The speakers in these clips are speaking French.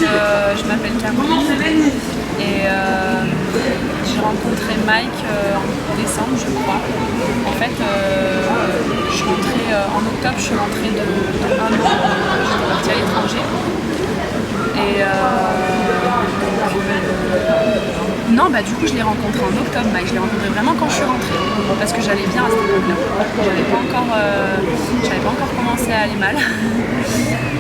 je m'appelle Caroline et j'ai rencontré Mike en décembre, je crois. En fait, je suis rentrée en octobre, je suis rentrée de 1 an, j'étais partie à l'étranger. Et non, bah du coup je l'ai rencontré en octobre, Mike. Je l'ai rencontré vraiment quand je suis rentrée, parce que j'allais bien à cette époque-là. J'avais pas encore commencé à aller mal.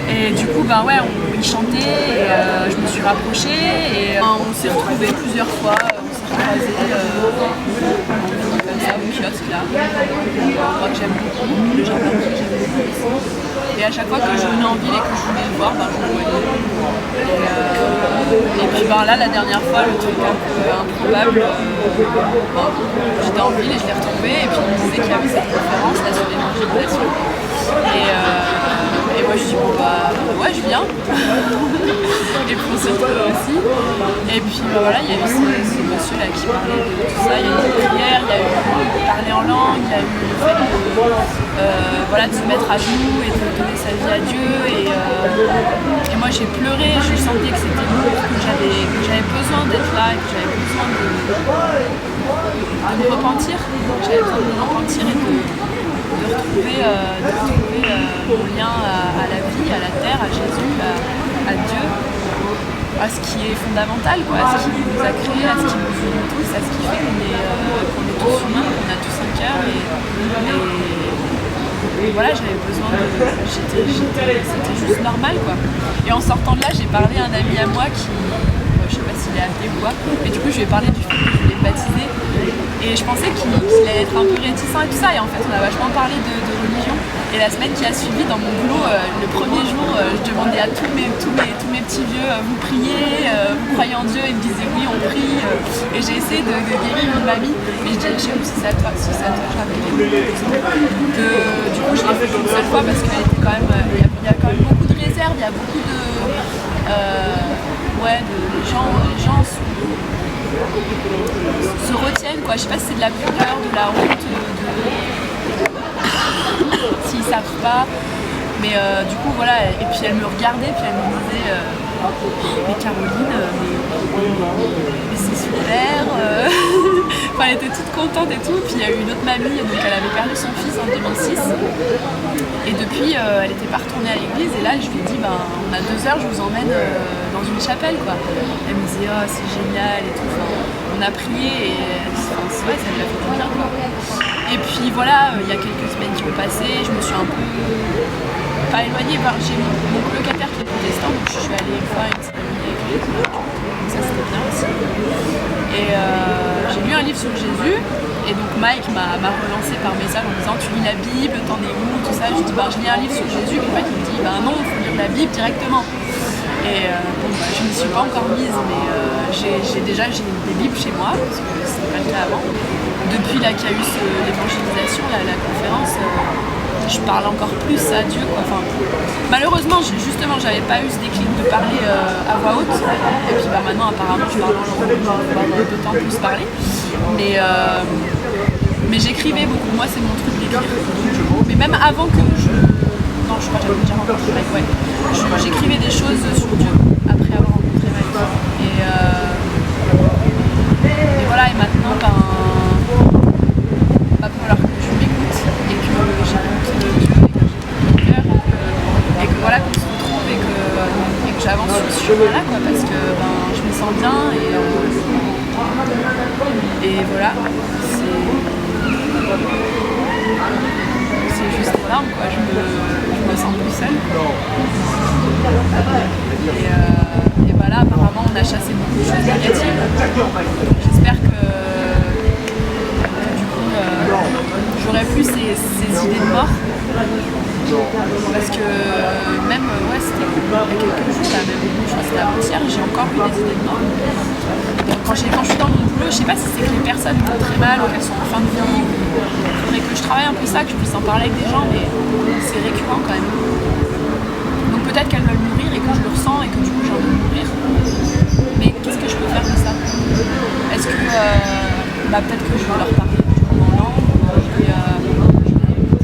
Et du coup, bah ouais, il chantait et je me suis rapprochée et on s'est retrouvés plusieurs fois. On s'est croisés comme ça au kiosque là. Moi que j'aime beaucoup, le jardin que j'aime beaucoup aussi. Et à chaque fois que je venais en ville et que je voulais le voir, bah, je le voyais. Et puis bah, là, la dernière fois, le truc un peu improbable, j'étais en ville et je l'ai retrouvé et puis il me disait qu'il y avait cette conférence là sur l'évangélisation. Et moi je dis bon bah ouais je viens. Et puis on s'est retrouvés aussi. Et puis bah, voilà, il y a eu ce monsieur là qui parlait de tout ça, il y a eu des prières, il y a eu parler en langue, il y a eu le fait de se mettre à genoux et de donner sa vie à Dieu. Et moi j'ai pleuré, je sentais que c'était lourd, que j'avais besoin d'être là et que j'avais besoin de me repentir. J'avais besoin de me repentir et de retrouver mon lien à la vie, à la terre, à Jésus, à Dieu, à ce qui est fondamental, quoi, à ce qui nous a créés, à ce qui nous unit tous, à ce qui fait qu'on est tous humains, qu'on a tous un cœur. Et voilà, j'avais besoin c'était juste normal, quoi. Et en sortant de là, j'ai parlé à un ami à moi qui, je sais pas s'il est athée ou quoi, mais du coup je lui ai parlé du fait que je voulais me baptiser. Et je pensais qu'il allait être un peu réticent et tout ça, et en fait on a vachement parlé de religion. Et la semaine qui a suivi, dans mon boulot, le premier jour, je demandais à tous mes petits vieux, vous priez, vous croyez en Dieu? Ils me disaient oui, on prie. Et j'ai essayé de guérir une mamie, mais je disais, je sais pas si ça te rappelle. Du coup, je l'ai fait une seule fois parce qu'il y a quand même beaucoup de réserves, il y a beaucoup de les gens se retiennent, quoi. Je sais pas si c'est de la pudeur, de la honte, s'ils savent pas. Mais du coup voilà, et puis elle me regardait, puis elle me disait mais Caroline, mais c'est super. Enfin, elle était toute contente et tout. Puis il y a eu une autre mamie, donc elle avait perdu son fils en 2006. Et depuis, elle était pas retournée à l'église. Et là, je lui ai dit, on a 2 heures, je vous emmène dans une chapelle, quoi. Elle me disait, oh, c'est génial et tout. Enfin, on a prié et c'est vrai, ça lui a fait du bien, quoi. Et puis voilà, il y a quelques semaines qui ont passé, je me suis un peu pas éloignée. J'ai mon colocataire qui est protestant, donc je suis allée une fois à une cérémonie avec lui. Donc ça c'était bien aussi. Et j'ai lu un livre sur Jésus. Et donc Mike m'a relancé par message en me disant tu lis la Bible, t'en es où, tout ça. Je lui dis je lis un livre sur Jésus. Et en fait il me dit non, il faut lire la Bible directement. Et je ne m'y suis pas encore mise, mais j'ai des Bibles chez moi, parce que c'était pas le cas avant. Depuis là qu'il y a eu l'évangélisation, la conférence, je parle encore plus à Dieu, quoi. Enfin, malheureusement, justement, j'avais pas eu ce déclic de parler à voix haute. Et puis maintenant, apparemment, je parle en langue, je vais pouvoir d'autant plus parler. Mais j'écrivais beaucoup. Moi, c'est mon truc d'écrire. Mais même avant que non, je crois que j'avais déjà rencontré Mike, ouais. J'écrivais des choses sur Dieu après avoir rencontré Mike. Et voilà, et maintenant, va falloir que je m'écoute et que j'écoute Dieu et que j'écoute mon cœur et que voilà, qu'on se retrouve et que j'avance sur ce chemin-là, quoi, parce que je me sens bien et voilà, c'est juste énorme, quoi. Je me sens plus seule. Et voilà, apparemment on a chassé beaucoup de choses négatives. J'espère que du coup j'aurai plus ces idées de mort. Parce que même c'était il y a quelques jours, là, même je crois que c'était avant-hier, j'ai encore eu des idées de mort. Quand je suis dans mon boulot, je sais pas si c'est que les personnes vont très mal ou qu'elles sont en fin de vie. Il faudrait que je travaille un peu ça, que je puisse en parler avec des gens, mais c'est récurrent quand même. Donc peut-être qu'elles veulent mourir et que je le ressens et que du coup j'ai envie de mourir. Mais qu'est-ce que je peux faire de ça? Est-ce que peut-être que je vais leur parler du moment là, je vais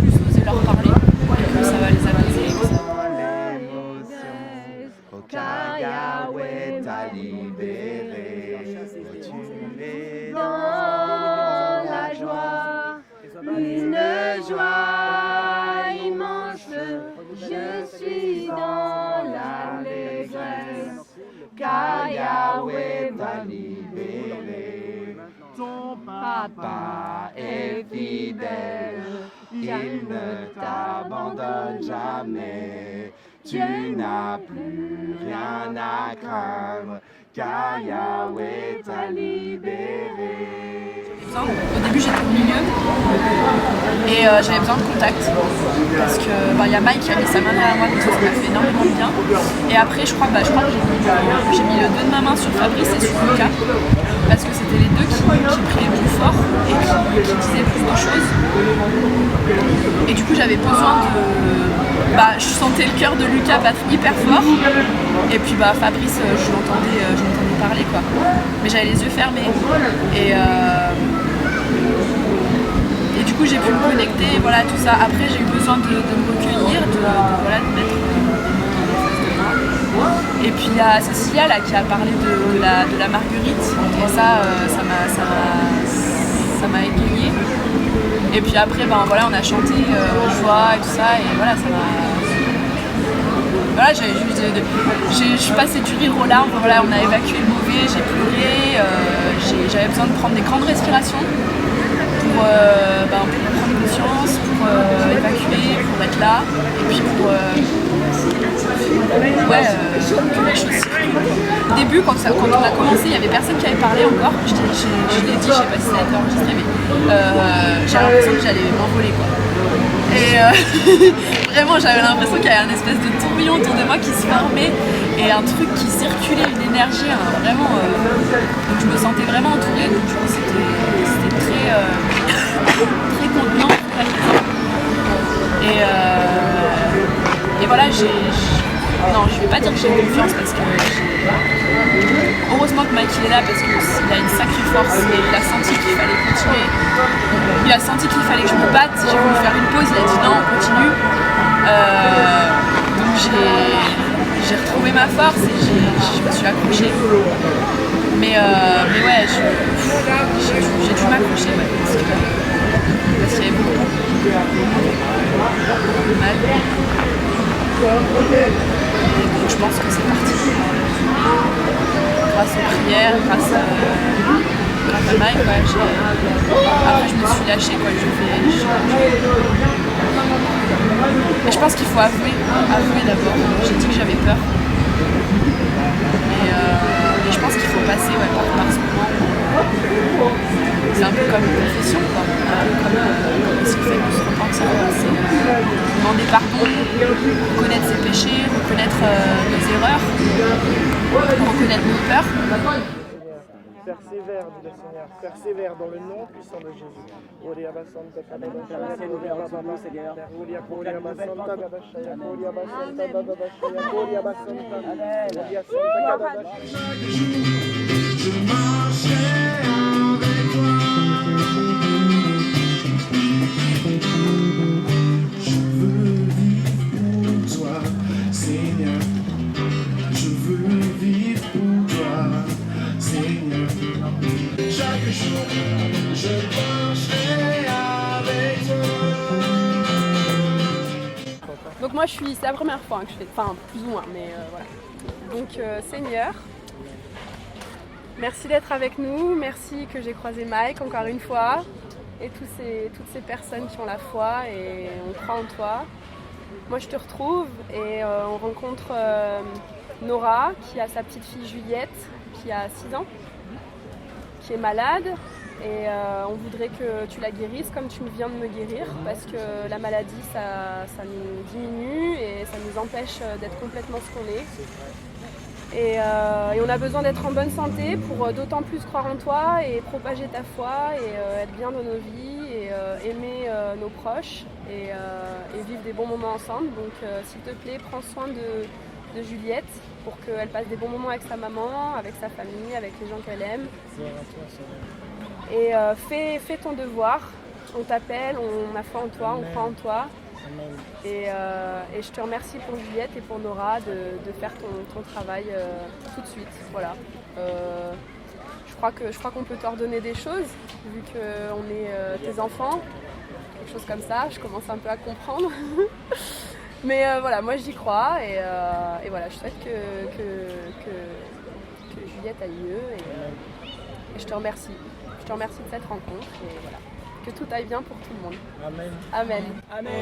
plus oser leur parler et que ça va les apaiser. Je suis dans l'allégresse, car Yahweh t'a libéré. Ton papa est fidèle, il ne t'abandonne jamais. Tu n'as plus rien à craindre, car Yahweh t'a libéré. Au début j'étais au milieu et j'avais besoin de contact parce que y a Mike qui a mis sa main derrière moi, donc ça m'a fait énormément de bien. Et après je crois que j'ai mis le dos de ma main sur Fabrice et sur Lucas parce que c'était les deux qui priaient plus fort et qui disaient plus de choses. Et du coup j'avais besoin de... je sentais le cœur de Lucas battre hyper fort et puis Fabrice je l'entendais parler quoi. Mais j'avais les yeux fermés et du coup j'ai pu me connecter, voilà tout ça. Après j'ai eu besoin de me recueillir, de mettre des mots en face de moi. Et puis il y a Cécilia là qui a parlé de la marguerite et ça m'a égayée. Et puis après on a chanté joie et tout ça et voilà ça m'a... Voilà, je suis passée du rire aux larmes, voilà, on a évacué le mauvais, j'ai pleuré, j'avais besoin de prendre des grandes respirations pour prendre conscience, pour évacuer, pour être là, et puis pour que les choses circulent. Au début, quand on a commencé, il n'y avait personne qui avait parlé encore, je l'ai dit, je ne sais pas si ça a été enregistré, mais j'avais l'impression que j'allais m'envoler quoi. Et vraiment j'avais l'impression qu'il y avait un espèce de tourbillon autour de moi qui se formait et un truc qui circulait, une énergie vraiment donc je me sentais vraiment entourée, donc du coup c'était très très contenant, très apaisant. Et voilà non je vais pas dire que j'ai confiance parce que heureusement que Mike il est là parce qu'il a une sacrée force et il a senti qu'il fallait continuer. Il a senti qu'il fallait que je me batte, j'ai voulu faire une pause, il a dit non, on continue. Donc j'ai retrouvé ma force et je me suis accrochée. Mais ouais, j'ai dû m'accrocher parce qu'il y avait beaucoup de mal. Et donc je pense que c'est parti. Grâce aux prières, grâce à Mike, après je me suis lâchée quoi. Et je pense qu'il faut avouer d'abord. J'ai dit que j'avais peur. Et je pense qu'il faut passer par ce moment. C'est un peu comme une confession, quoi. Un peu comme ce qui fait qu'on se repentir. C'est demander pardon, reconnaître ses péchés, reconnaître nos erreurs, reconnaître nos peurs. Persévère, dit le Seigneur, persévère dans le nom puissant de Jésus. Je marcherai avec toi. Je veux vivre pour toi, Seigneur. Je veux vivre pour toi, Seigneur. Chaque jour, je marcherai avec toi. Donc moi c'est la première fois que je fais, enfin plus ou moins, mais voilà. Donc Seigneur, merci d'être avec nous, merci que j'ai croisé Mike encore une fois et toutes ces personnes qui ont la foi et on croit en toi. Moi je te retrouve et on rencontre Nora qui a sa petite fille Juliette qui a 6 ans, qui est malade et on voudrait que tu la guérisses comme tu viens de me guérir parce que la maladie ça nous diminue et ça nous empêche d'être complètement ce qu'on est. Et on a besoin d'être en bonne santé pour d'autant plus croire en toi et propager ta foi et être bien dans nos vies et aimer nos proches et vivre des bons moments ensemble. Donc s'il te plaît, prends soin de Juliette pour qu'elle passe des bons moments avec sa maman, avec sa famille, avec les gens qu'elle aime. Et fais ton devoir, on t'appelle, on a foi en toi, on croit en toi. Et je te remercie pour Juliette et pour Nora de faire ton travail tout de suite. Voilà. Je crois qu'on peut t'ordonner des choses, vu qu'on est tes enfants, quelque chose comme ça, je commence un peu à comprendre. Mais voilà, moi j'y crois et voilà, je souhaite que Juliette aille mieux et je te remercie. Je te remercie de cette rencontre et voilà, que tout aille bien pour tout le monde. Amen. Amen. Amen.